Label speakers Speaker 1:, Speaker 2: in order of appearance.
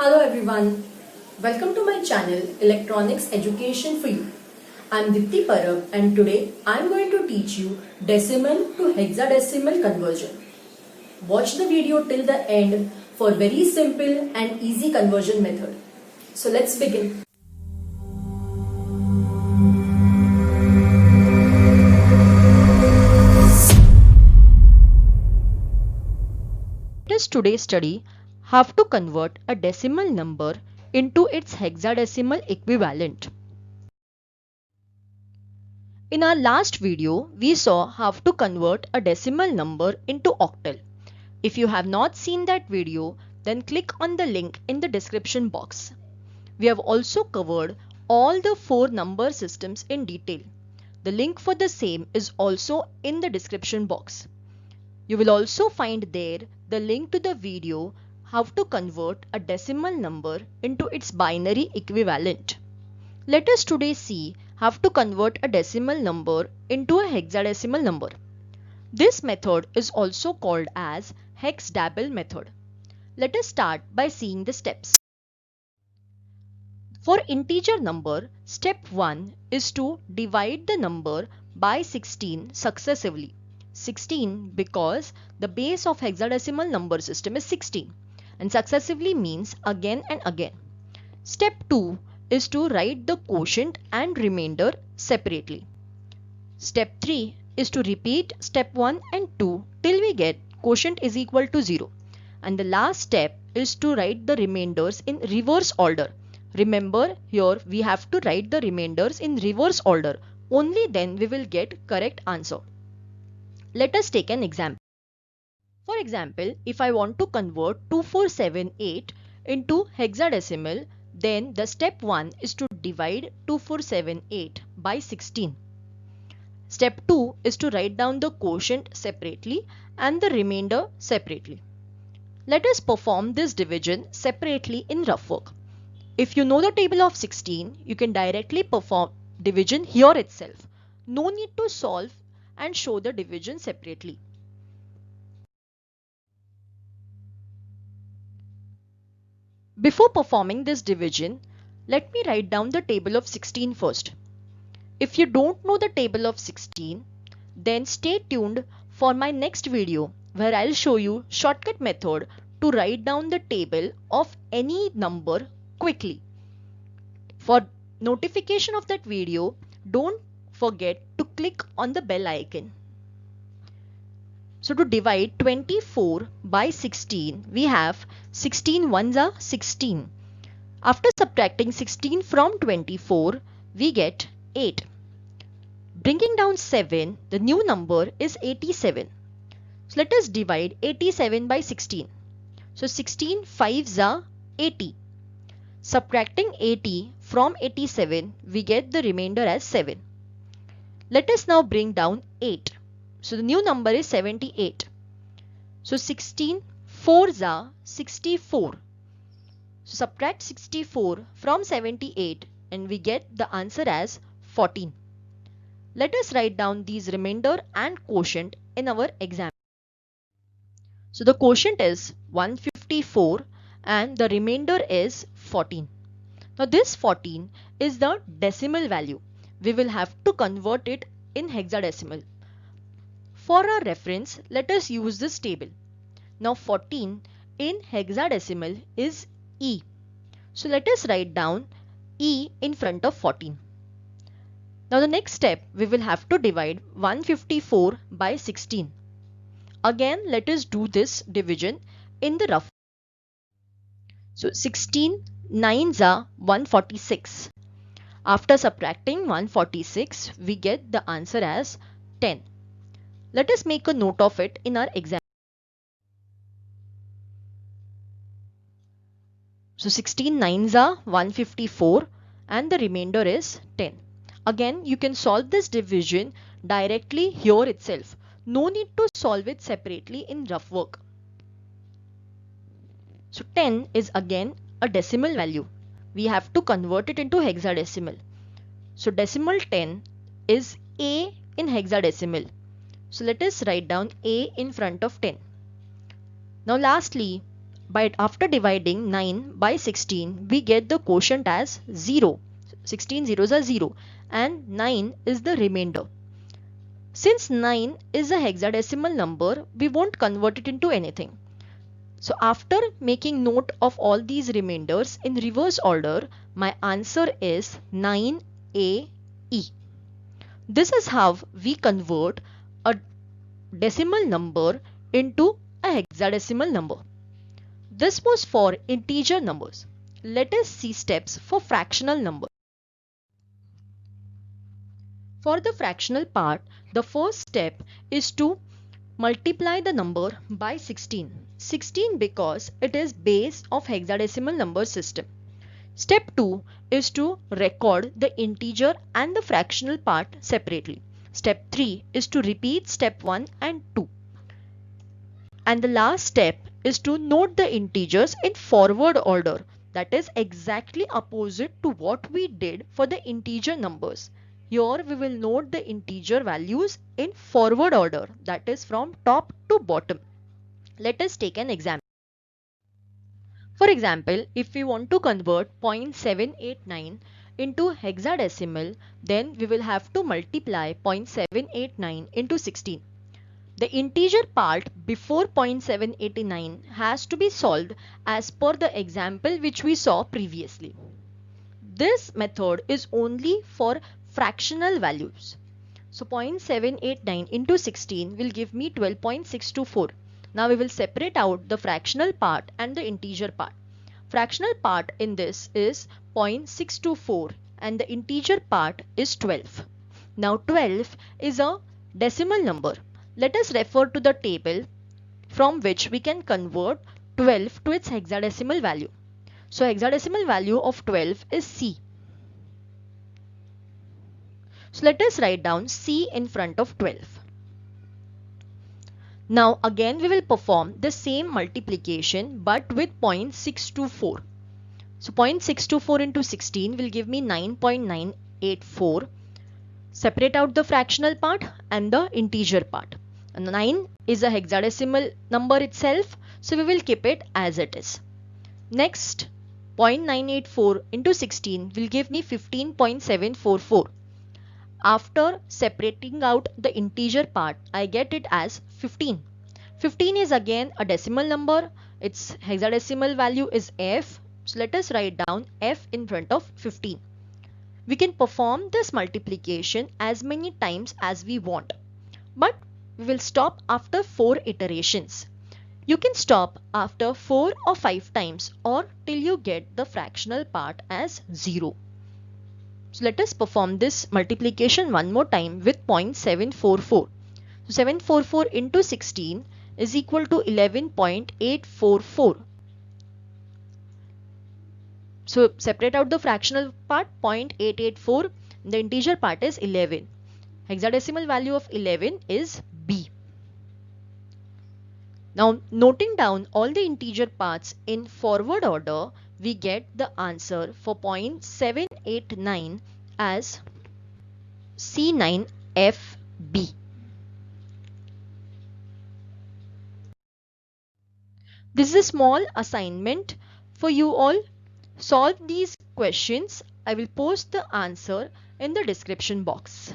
Speaker 1: Hello everyone, welcome to my channel Electronics Education for You. I'm Dipti Parab and today I'm going to teach you decimal to hexadecimal conversion. Watch the video till the end for very simple and easy conversion method. So let's begin.
Speaker 2: Let us today study how to convert a decimal number into its hexadecimal equivalent. In our last video, we saw how to convert a decimal number into octal. If you have not seen that video, then click on the link in the description box. We have also covered all the 4 number systems in detail. The link for the same is also in the description box. You will also find there the link to the video how to convert a decimal number into its binary equivalent. Let us today see how to convert a decimal number into a hexadecimal number. This method is also called as hexdabble method. Let us start by seeing the steps. For integer number, step 1 is to divide the number by 16 successively. 16 because the base of hexadecimal number system is 16 and successively means again and again. Step 2 is to write the quotient and remainder separately. Step 3 is to repeat step 1 and 2 till we get quotient is equal to 0. And the last step is to write the remainders in reverse order. Remember, here we have to write the remainders in reverse order. Only then we will get correct answer. Let us take an example. For example, if I want to convert 2478 into hexadecimal, then the step 1 is to divide 2478 by 16. Step 2 is to write down the quotient separately and the remainder separately. Let us perform this division separately in rough work. If you know the table of 16, you can directly perform division here itself. No need to solve and show the division separately. Before performing this division, let me write down the table of 16 first. If you don't know the table of 16, then stay tuned for my next video where I'll show you shortcut method to write down the table of any number quickly. For notification of that video, don't forget to click on the bell icon. So to divide 24 by 16, we have 16 ones are 16. After subtracting 16 from 24, we get 8. Bringing down 7, the new number is 87. So let us divide 87 by 16. So 16 5s are 80. Subtracting 80 from 87, we get the remainder as 7. Let us now bring down 8. So the new number is 78. So 16 4s are 64. So subtract 64 from 78 and we get the answer as 14. Let us write down these remainder and quotient in our example. So the quotient is 154 and the remainder is 14. Now this 14 is the decimal value. We will have to convert it in hexadecimal. For our reference, let us use this table. Now 14 in hexadecimal is E. So let us write down E in front of 14. Now the next step, we will have to divide 154 by 16. Again, let us do this division in the rough. So 16 9s are 146. After subtracting 146, we get the answer as 10. Let us make a note of it in our example. So 16 9s are 154 and the remainder is 10. Again, you can solve this division directly here itself. No need to solve it separately in rough work. So 10 is again a decimal value. We have to convert it into hexadecimal. So decimal 10 is A in hexadecimal. So let us write down A in front of 10. Now lastly, after dividing 9 by 16, we get the quotient as 0. 16 zeros are 0 and 9 is the remainder. Since 9 is a hexadecimal number, we won't convert it into anything. So after making note of all these remainders in reverse order, my answer is 9AE. This is how we convert a decimal number into a hexadecimal number. This was for integer numbers. Let us see steps for fractional numbers. For the fractional part, the first step is to multiply the number by 16. 16 because it is base of hexadecimal number system. Step 2 is to record the integer and the fractional part separately. Step 3 is to repeat step 1 and 2. And the last step is to note the integers in forward order, that is exactly opposite to what we did for the integer numbers. Here we will note the integer values in forward order, that is from top to bottom. Let us take an example. For example, if we want to convert 0.789 into hexadecimal, then we will have to multiply 0.789 into 16. The integer part before 0.789 has to be solved as per the example which we saw previously. This method is only for fractional values. So 0.789 into 16 will give me 12.624. Now we will separate out the fractional part and the integer part. Fractional part in this is 0.624 and the integer part is 12. Now 12 is a decimal number. Let us refer to the table from which we can convert 12 to its hexadecimal value. So hexadecimal value of 12 is C. So let us write down C in front of 12. Now again we will perform the same multiplication but with 0.624. So 0.624 into 16 will give me 9.984. Separate out the fractional part and the integer part. And 9 is a hexadecimal number itself, so we will keep it as it is. Next, 0.984 into 16 will give me 15.744. After separating out the integer part, I get it as 15. 15 is again a decimal number. Its hexadecimal value is F. So let us write down F in front of 15. We can perform this multiplication as many times as we want, but we will stop after 4 iterations. You can stop after 4 or 5 times or till you get the fractional part as 0. So let us perform this multiplication one more time with 0.744. So 744 into 16 is equal to 11.844. So separate out the fractional part 0.884. The integer part is 11. Hexadecimal value of 11 is B. Now noting down all the integer parts in forward order, we get the answer for 0.789 as C9FB. This is a small assignment for you all. Solve these questions. I will post the answer in the description box.